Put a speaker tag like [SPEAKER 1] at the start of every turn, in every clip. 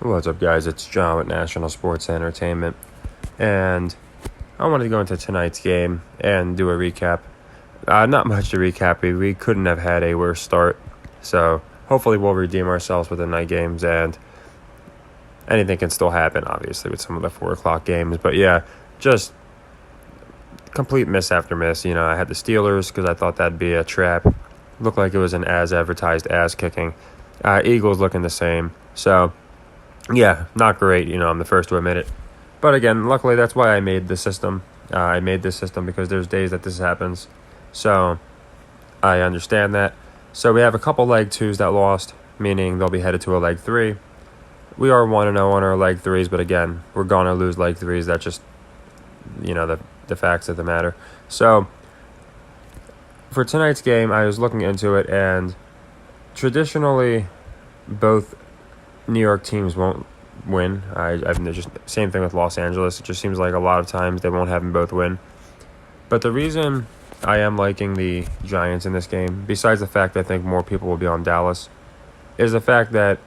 [SPEAKER 1] What's up, guys? It's John with National Sports Entertainment, and I wanted to go into tonight's game and do a recap. Not much to recap. We couldn't have had a worse start, so hopefully we'll redeem ourselves with the night games, and anything can still happen, obviously, with some of the 4 o'clock games. But yeah, just complete miss after miss. I had the Steelers because I thought that'd be a trap. Looked like it was an as-advertised ass-kicking. Eagles looking the same, so... yeah, not great, I'm the first to admit it. But again, luckily that's why I made the system. I made this system because there's days that this happens. So I understand that. So we have a couple leg 2s that lost, meaning they'll be headed to a leg 3. We are 1-0 on our leg 3s, but again, we're going to lose leg 3s. That's just, the facts of the matter. So for tonight's game, I was looking into it, and traditionally both New York teams won't win. I've just same thing with Los Angeles. It just seems like a lot of times they won't have them both win. But the reason I am liking the Giants in this game, besides the fact that I think more people will be on Dallas, is the fact that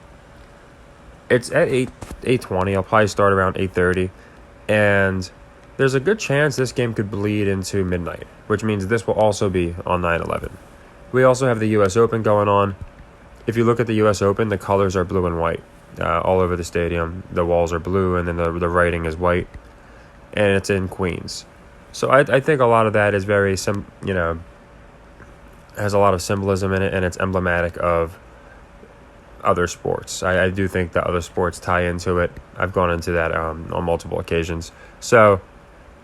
[SPEAKER 1] it's at 8:20. I'll probably start around 8:30, and there's a good chance this game could bleed into midnight, which means this will also be on 9/11. We also have the U.S. Open going on. If you look at the U.S. Open, the colors are blue and white all over the stadium. The walls are blue, and then the writing is white, and it's in Queens. So I think a lot of that is very has a lot of symbolism in it, and it's emblematic of other sports. I do think that other sports tie into it. I've gone into that on multiple occasions. So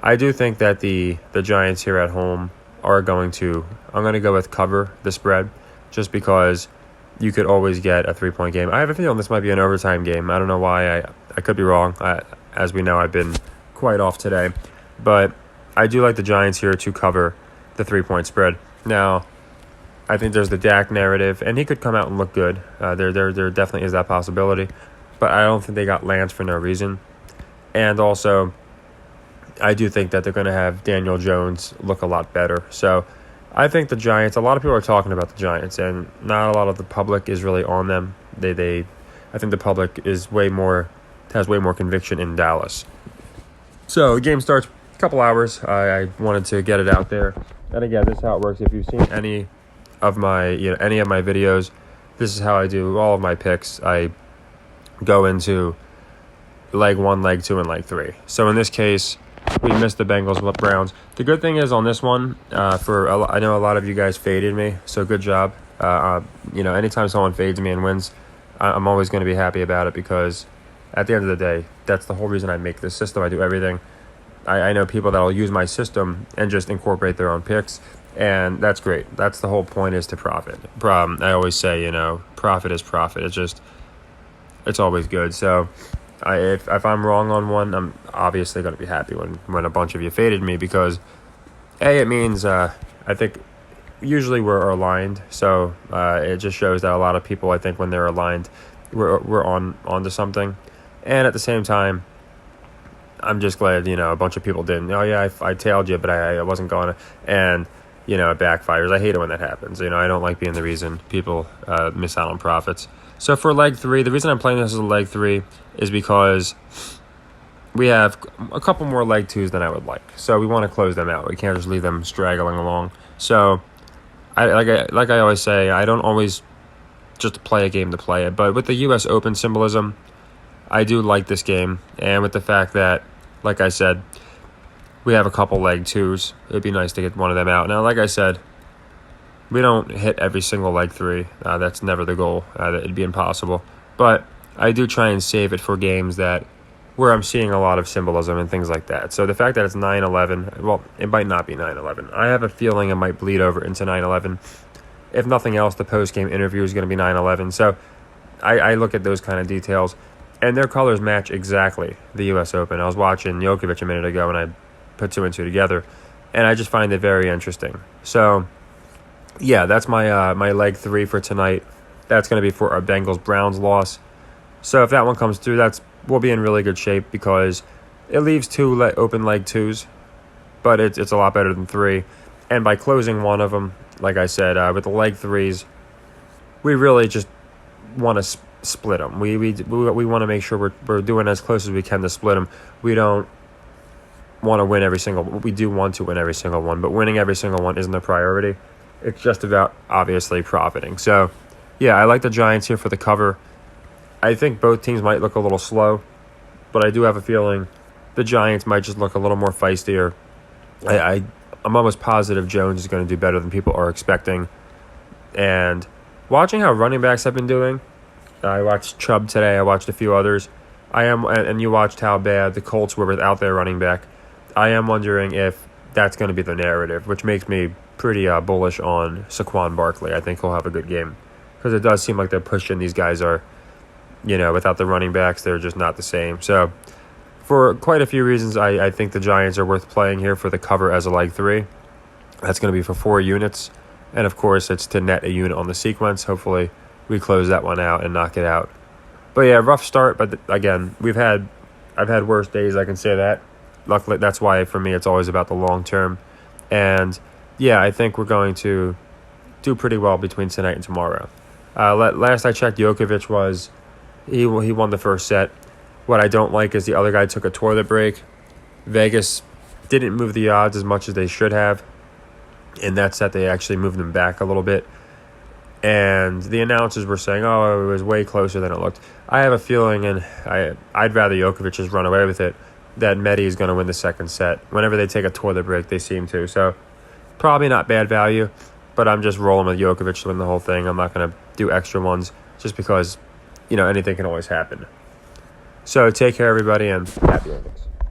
[SPEAKER 1] I do think that the Giants here at home are going to. I'm going to go with cover the spread, just because you could always get a 3-point game. I have a feeling this might be an overtime game. I don't know why. I could be wrong. As we know, I've been quite off today. But I do like the Giants here to cover the 3-point spread. Now, I think there's the Dak narrative, and he could come out and look good. There definitely is that possibility. But I don't think they got Lance for no reason. And also, I do think that they're going to have Daniel Jones look a lot better. So I think the Giants, a lot of people are talking about the Giants, and not a lot of the public is really on them. I think the public has way more conviction in Dallas. So the game starts a couple hours. I wanted to get it out there. And again, this is how it works. If you've seen any of my videos, this is how I do all of my picks. I go into leg 1, leg 2, and leg 3. So in this case, we missed the Bengals with Browns. The good thing is on this one, I know a lot of you guys faded me, so good job. Anytime someone fades me and wins, I'm always going to be happy about it, because at the end of the day, that's the whole reason I make this system. I do everything. I know people that will use my system and just incorporate their own picks, and that's great. That's the whole point, is to profit. I always say, profit is profit. It's always good. So if I'm wrong on one, I'm obviously going to be happy when a bunch of you faded me, because it means I think usually we're aligned. So it just shows that a lot of people, I think, when they're aligned, we're onto something. And at the same time, I'm just glad a bunch of people didn't. Oh yeah, I tailed you, but I wasn't going to, and it backfires. I hate it when that happens. I don't like being the reason people miss out on profits. So for leg 3, the reason I'm playing this as a leg 3 is because we have a couple more leg 2s than I would like. So we want to close them out. We can't just leave them straggling along. So like I always say, I don't always just play a game to play it. But with the U.S. Open symbolism, I do like this game. And with the fact that, like I said, we have a couple leg 2s, it'd be nice to get one of them out. Now, like I said, we don't hit every single leg 3. That's never the goal. It'd be impossible. But I do try and save it for games where I'm seeing a lot of symbolism and things like that. So the fact that it's 9/11, well, it might not be 9/11. I have a feeling it might bleed over into 9/11. If nothing else, the post-game interview is going to be 9/11. So I look at those kind of details, and their colors match exactly the U.S. Open. I was watching Djokovic a minute ago, and I put 2 and 2 together, and I just find it very interesting. So yeah, that's my leg 3 for tonight. That's going to be for our Bengals-Browns loss. So if that one comes through, we'll be in really good shape, because it leaves 2 open leg 2s, but it's a lot better than 3. And by closing one of them, like I said, with the leg 3s, we really just want to split them. We want to make sure we're doing as close as we can to split them. We don't want to win every single. We do want to win every single one, but winning every single one isn't a priority. It's just about obviously profiting. So, yeah, I like the Giants here for the cover. I think both teams might look a little slow, but I do have a feeling the Giants might just look a little more feistier. I'm almost positive Jones is going to do better than people are expecting. And watching how running backs have been doing, I watched Chubb today. I watched a few others. And you watched how bad the Colts were without their running back. I am wondering if that's going to be the narrative, which makes me pretty bullish on Saquon Barkley. I think he'll have a good game because it does seem like they're pushing. These guys are, without the running backs, they're just not the same. So for quite a few reasons, I think the Giants are worth playing here for the cover as a leg 3. That's going to be for 4 units. And, of course, it's to net a unit on the sequence. Hopefully we close that one out and knock it out. But, yeah, rough start. But, again, I've had worse days, I can say that. Luckily, that's why, for me, it's always about the long term. And, yeah, I think we're going to do pretty well between tonight and tomorrow. Last I checked, Djokovic he won the first set. What I don't like is the other guy took a toilet break. Vegas didn't move the odds as much as they should have. In that set, they actually moved them back a little bit. And the announcers were saying, it was way closer than it looked. I have a feeling, and I'd rather Djokovic just run away with it, that Medi is going to win the second set. Whenever they take a toilet break, they seem to. So probably not bad value, but I'm just rolling with Djokovic to win the whole thing. I'm not going to do extra ones just because, anything can always happen. So take care, everybody, and happy endings.